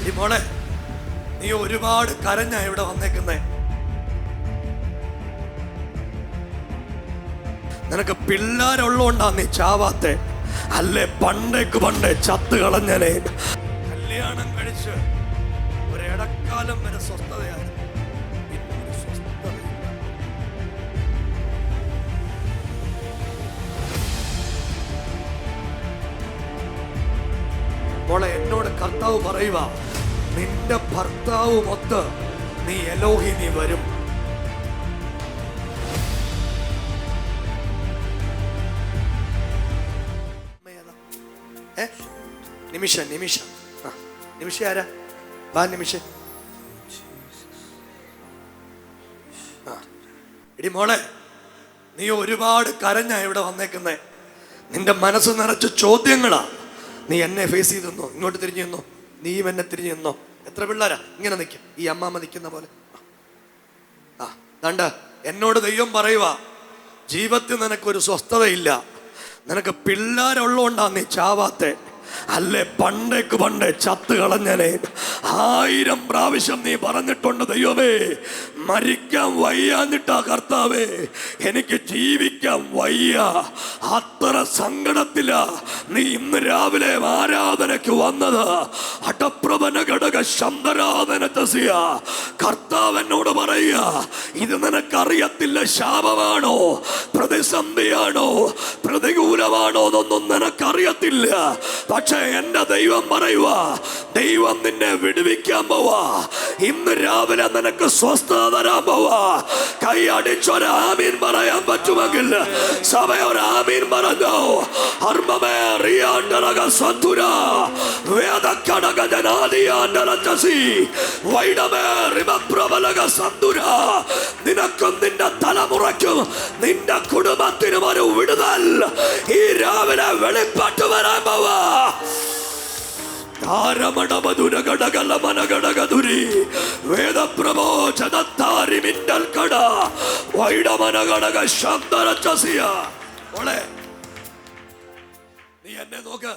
ഈ മോളെ, നീ ഒരുപാട് കരഞ്ഞ ഇവിടെ വന്നേക്കുന്നേ. നിനക്ക് പിള്ളേരുള്ളോണ്ടാ നീ ചാവാത്തെ. അല്ലേ പണ്ടേ ചത്ത് കളഞ്ഞനെ. കല്യാണം കഴിച്ച് ഒരിടക്കാലം വരെ സ്വസ്ഥതയായിരുന്നു. പിന്നെ സ്വസ്ഥതയില്ല. മോളെ, എന്നോട് കർത്താവ് പറയുക, നിന്റെ ഭർത്താവുമൊത്ത് നീ എലോഹിനി വരും. നിമിഷ ആരാ? വാ നിമിഷ. എടി മോളെ, നീ ഒരുപാട് കരഞ്ഞ ഇവിടെ വന്നേക്കുന്നേ. നിന്റെ മനസ്സ് നിറച്ച് ചോദ്യങ്ങളാ. നീ എന്നെ ഫേസ് ചെയ്തെന്നോ? ഇങ്ങോട്ട് തിരിഞ്ഞു നിന്നോ? നീയും എന്നെ തിരിഞ്ഞു നിന്നോ? എത്ര പിള്ളേരാ ഇങ്ങനെ നിൽക്കും, ഈ അമ്മാമ്മ നിൽക്കുന്ന പോലെ. ദാണ്ട എന്നോട് ദൈവം പറയുക, ജീവിതത്തിൽ നിനക്കൊരു സ്വസ്ഥതയില്ല. നിനക്ക് പിള്ളേരുള്ളോണ്ടാ നീ ചാവാത്തെ. അല്ലേ പണ്ടേ ചത്ത് കളഞ്ഞനെ. 1000 പ്രാവശ്യം നീ പറഞ്ഞിട്ടുണ്ട്, ദൈവമേ മരിക്കാൻ വയ്യാഞ്ഞിട്ടാ കർത്താവേ, എനിക്ക് ജീവിക്കാൻ വയ്യ. അത്ര സങ്കടത്തിലാ നീ ഇന്ന് രാവിലെ ആരാധനയ്ക്ക് വന്നത്. അടപ്രവന ഘടക ശബ്ദരാധന തസിയ. കർത്താവ് എന്നോട് പറയുക, ഇത് നിനക്കറിയത്തില്ല. ശാപമാണോ, പ്രതിസന്ധിയാണോ, പ്രതികൂലമാണോ എന്നൊന്നും നിനക്കറിയത്തില്ല. പക്ഷെ എന്റെ ദൈവം പറയുക, ദൈവം നിന്നെ വിടുവിക്കാൻ പോവാ. ഇന്ന് രാവിലെ നിനക്ക് സ്വസ്ഥത തരാൻ പോവാ. കൈ അടിച്ചൊരാമീൻ പറയാൻ പറ്റുമെങ്കിൽ സഭയൊരാമീൻ പറഞ്ഞോ. നിനക്കും നിന്റെ തലമുറയ്ക്കും നിന്റെ കുടുംബത്തിനും ഒരു വിടുതൽ ഈ രാവിലെ വെളിപ്പെട്ട് വരാൻ പോവാ. നീ എന്നെ നോക്ക്.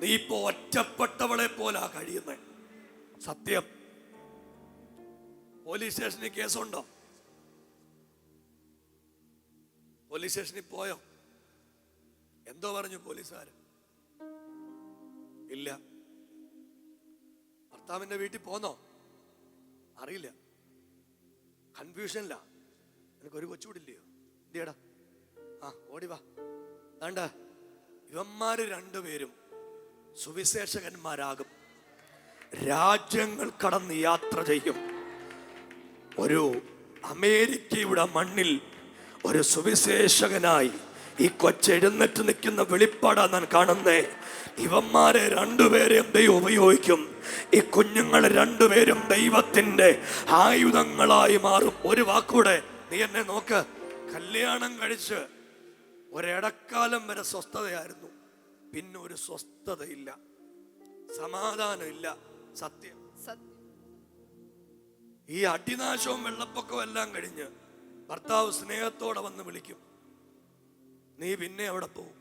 നീ ഇപ്പൊ ഒറ്റപ്പെട്ടവളെ പോലാ കഴിയുന്നേ. സത്യം. പോലീസ് സ്റ്റേഷനിൽ കേസുണ്ടോ? പോലീസ് സ്റ്റേഷനിൽ പോയോ? എന്തോ പറഞ്ഞു പോലീസുകാര്? ഇല്ല. ഭർത്താവിന്റെ വീട്ടിൽ പോന്നോ? അറിയില്ല. കൺഫ്യൂഷനില്ല. എനിക്കൊരു കൊച്ചുകൂടില്ലയോ? എന്തിയടാ? ഓടിവാ. വേണ്ട, ഇവന്മാര് രണ്ടുപേരും സുവിശേഷകന്മാരാകും. രാജ്യങ്ങൾ കടന്ന് യാത്ര ചെയ്യും. ഒരു അമേരിക്കയുടെ മണ്ണിൽ ഒരു സുവിശേഷകനായി ഈ കൊച്ചെഴുന്നേറ്റ് നിൽക്കുന്ന വെളിപ്പാടാ ഞാൻ കാണുന്നേ. ഇവന്മാരെ രണ്ടുപേരെയും ദൈവം ഉപയോഗിക്കും. ഈ കുഞ്ഞുങ്ങളെ രണ്ടുപേരും ദൈവത്തിന്റെ ആയുധങ്ങളായി മാറും. ഒരു വാക്കൂടെ, നീ എന്നെ നോക്ക്. കല്യാണം കഴിച്ച് ഒരിടക്കാലം വരെ സ്വസ്ഥതയായിരുന്നു. പിന്നെ ഒരു സ്വസ്ഥതയില്ല, സമാധാനമില്ല. സത്യം. ഈ അടിനാശവും വെള്ളപ്പൊക്കവും എല്ലാം കഴിഞ്ഞ് ഭർത്താവ് സ്നേഹത്തോടെ വന്ന് വിളിക്കും. നീ പിന്നെ അവിടെ പോകും.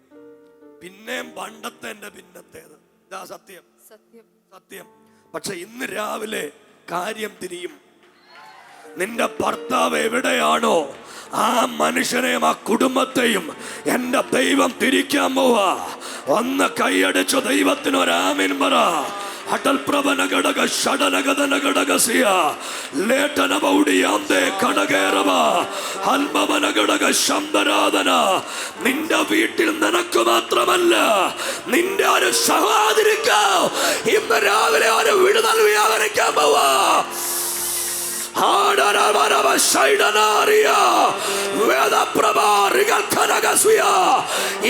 പിന്നെയും പണ്ടത്തെ എന്റെ പിന്നത്തേത്. ഇതാ സത്യം. സത്യം. പക്ഷെ ഇന്ന് രാവിലെ കാര്യം തിരിയും. നിന്റെ ഭർത്താവ് എവിടെയാണോ ആ മനുഷ്യനെയും ആ കുടുംബത്തെയും എന്റെ ദൈവം തിരിക്കാൻ പോവാ. ഒന്ന് കൈയടിച്ചു ദൈവത്തിന് ഒരാമീൻ പറ. അടൽ പ്രവന ഘടക ഷടനഗതന ഘടകസിയ ലേട്ടന ബൗഡിയാന്തേ കടകേറവ അൽമവന ഘടക ശബ്ദരാധന. നിന്റെ വീട്ടിൽ നിനക്ക് മാത്രമല്ല, നിന്റെ ഒരു സഹോദരിക്ക് ഇന്ന് രാവിലെ ഒരു വിടുതൽ വ്യാപരിക്കാൻ പോവാ.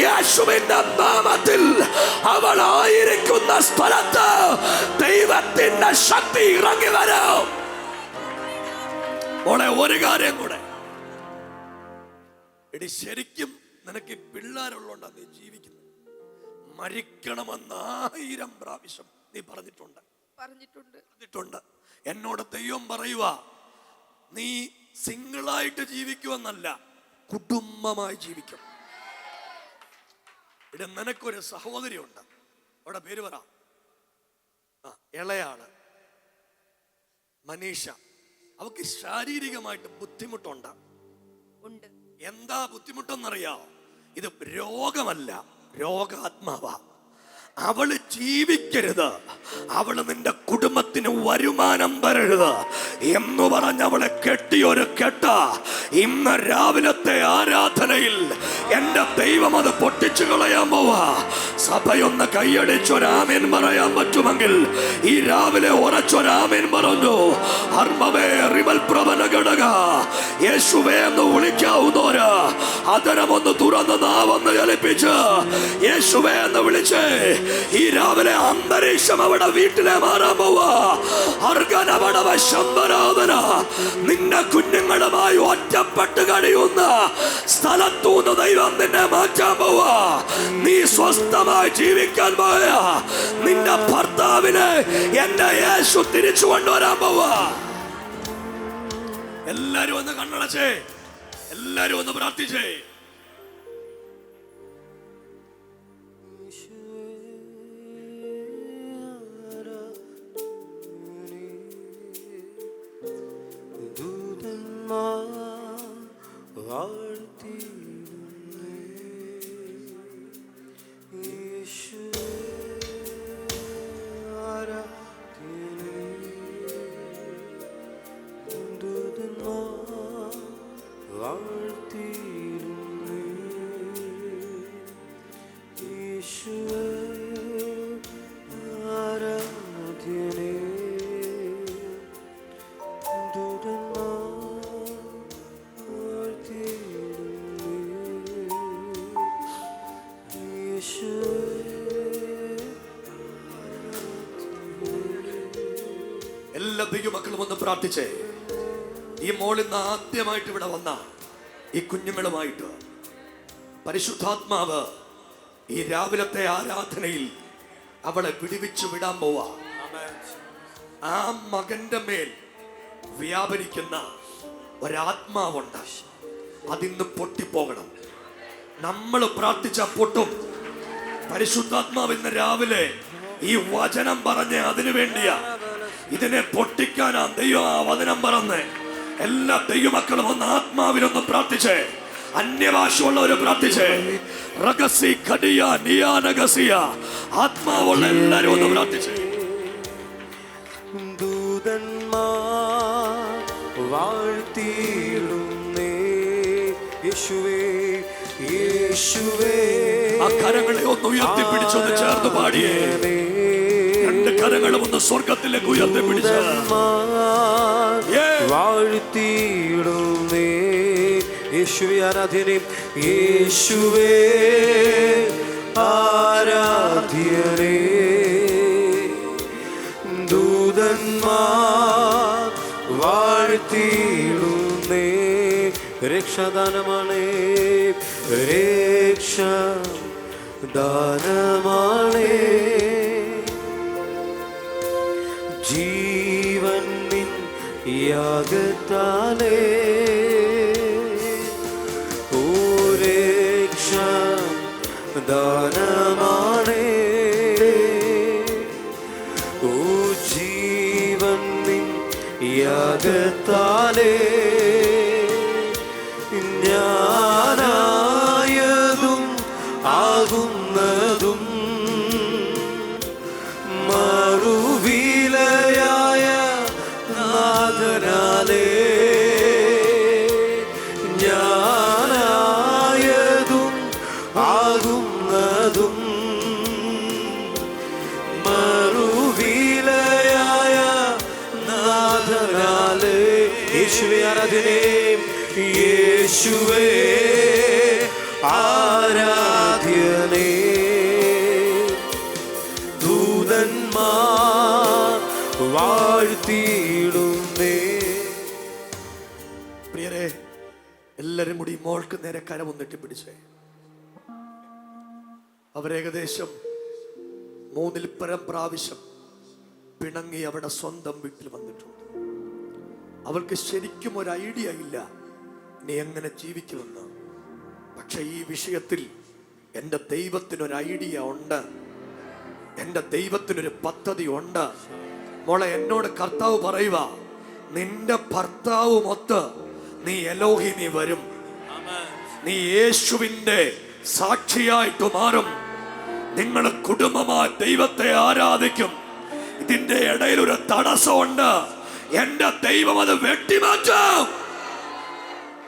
യേശുവിന്റെ നാമത്തിൽ അവൾ ആയിരിക്കുന്ന സ്ഥലത്ത് ദൈവത്തിന്റെ ശക്തി ഇറങ്ങി വരും. മോളെ, ഒരു കാര്യം കൂടെ. എടി, ശരിക്കും നിനക്ക് പിള്ളേരുള്ളോണ്ടാ നീ ജീവിക്കുന്നത്. മരിക്കണമെന്ന് 1000 പ്രാവശ്യം നീ പറഞ്ഞിട്ടുണ്ട്. എന്നോട് ദൈവം പറയുക, നീ സിംഗിളായിട്ട് ജീവിക്കുമെന്നല്ല, കുടുംബമായി ജീവിക്കും. ഇവിടെ നിനക്കൊരു സഹോദരി ഉണ്ട്. അവിടെ പേര് പറ. ഇളയാള് മനീഷ, അവക്ക് ശാരീരികമായിട്ട് ബുദ്ധിമുട്ടുണ്ട്. എന്താ ബുദ്ധിമുട്ടെന്നറിയാം? ഇത് രോഗമല്ല, രോഗാത്മാവാ. അവള് ജീവിക്കരുത്, അവള് നിന്റെ കുടുംബത്തിന് വരുമാനം തരരുത് എന്ന് പറഞ്ഞ് അവളെ കെട്ടിയൊരു കെട്ട. ഇന്ന് രാവിലത്തെ ആരാധനയിൽ എന്റെ ദൈവം അത് പൊട്ടിച്ചു കളയാൻ പോവാ. സഭയൊന്ന് കൈയടിച്ചൊരാമേൻ പറയാൻ പറ്റുമെങ്കിൽ ഈ രാവിലെ ഉറച്ചൊരാമേൻ പറഞ്ഞു. യേശുവേ എന്ന് വിളിക്കാവുന്നോര് അതരമൊന്ന് തുറന്ന് നാവൊന്ന് ചലിപ്പിച്ച് യേശുവേ എന്ന് വിളിച്ചേ. ഈ രാവിലെ അന്തരീക്ഷം അവിടെ വീട്ടിലെ മാറാൻ പോവാ. നിന്റെ കുഞ്ഞുങ്ങളുമായി ഒറ്റപ്പെട്ട് കഴിയുന്ന സ്ഥലത്തൂന്ന് ദൈവം നിന്നെ മാറ്റാൻ പോവാ. നീ സ്വസ്ഥമായി ജീവിക്കാൻ പോയാ നിന്റെ ഭർത്താവിനെ എന്റെ യേശു തിരിച്ചു കൊണ്ടുവരാൻ പോവാ. എല്ലാരും ഒന്ന് കണ്ണടച്ചേ, എല്ലാരും ഒന്ന് പ്രാർത്ഥിച്ചേ. എല്ലാ ദൈവമക്കളും ഒന്ന് പ്രാർത്ഥിച്ചേ. ഈ മോളിന്ന് ആദ്യമായിട്ട് ഇവിടെ വന്ന ഈ കുഞ്ഞുങ്ങളുമായിട്ട് പരിശുദ്ധാത്മാവ് ഈ രാവിലത്തെ ആരാധനയിൽ അവളെ വിടുവിച്ചു വിടാൻ പോവാ. ആ മകന്റെ മേൽ വ്യാപരിക്കുന്ന ഒരാത്മാവുണ്ട്, അതിന്ന് പൊട്ടിപ്പോകണം. നമ്മൾ പ്രാർത്ഥിച്ച പൊട്ടും. പരിശുദ്ധാത്മാവ് ഇന്ന് രാവിലെ ഈ വചനം പറഞ്ഞ് അതിനു വേണ്ടിയാ, ഇതിനെ പൊട്ടിക്കാനാ ദൈവം ആ വചനം പറഞ്ഞ്. എല്ലാ ദൈവമക്കളും ഒന്ന് ആത്മാവിലൊന്ന് പ്രാർത്ഥിച്ചേ. അന്യഭാഷയുള്ളവര് പ്രാർത്ഥിച്ചേ. ആത്മാവുള്ള എല്ലാരും ഒന്ന് പ്രാർത്ഥിച്ചേ. ദൂതന്മാർ വാഴ്ത്തിയിടുന്നേ യേശുവേ യേശുവേ. ആ കരങ്ങളെ ഒന്ന് ഉയർത്തിപ്പിടിച്ചൊന്ന് ചേർന്ന് പാടിയേ. രണ്ട് കരങ്ങളും ഒന്ന് സ്വർഗത്തിലേക്ക് ഉയർത്തിപ്പിടിച്ച വാഴ്ത്തിയിടുന്നേ യേശുവേ ആരാധ്യനേ യേശുവേ ആരാധ്യനേ. ദൂതന്മാർ വാഴ്ത്തിയിടുന്നേ രക്ഷാദാനമാണ് രക്ഷാദാനമാണ് ജീവൻ നിൻ യാഗത്താലേ ഓ രക്ഷാദാനമാണ് ഓ ജീവൻ നിൻ യാഗത്താലേ ഞാനായതും ആകുന്നതും മറുവിലയായ നാഥനാലേ ഞാനായതും ആകുന്നതും മറുവിലയായ നാഥനാലേ. യേശുവേ ആരാധനേ യേശുവേ ആരാധ്യനേ. ദൂതന്മാർ വാഴ്ത്തിയിടുന്നേ. പ്രിയരെ, എല്ലാരും കൂടി മോൾക്ക് നേരെ കരമൊന്നിട്ട് പിടിച്ചേ. അവരേകദേശം 3 പ്രാവശ്യം പിണങ്ങി അവിടെ സ്വന്തം വീട്ടിൽ വന്നിട്ടുണ്ട്. അവൾക്ക് ശരിക്കും ഒരു ഐഡിയ ഇല്ല നീ എങ്ങനെ ജീവിക്കുമെന്ന്. പക്ഷെ ഈ വിഷയത്തിൽ എൻ്റെ ദൈവത്തിനൊരു ഐഡിയ ഉണ്ട്, എൻ്റെ ദൈവത്തിനൊരു പദ്ധതി ഉണ്ട്. മോളെ, എന്നോട് കർത്താവ് പറയുക, നിന്റെ ഭർത്താവുമൊത്ത് നീ എലോഹി നീ വരും. നീ യേശുവിന്റെ സാക്ഷിയായിട്ട് മാറും. നിങ്ങൾ കുടുംബമായി ദൈവത്തെ ആരാധിക്കും. ഇതിന്റെ ഇടയിൽ ഒരു തടസ്സമുണ്ട്. എന്റെ ദൈവം അത് വെട്ടിമാറ്റും.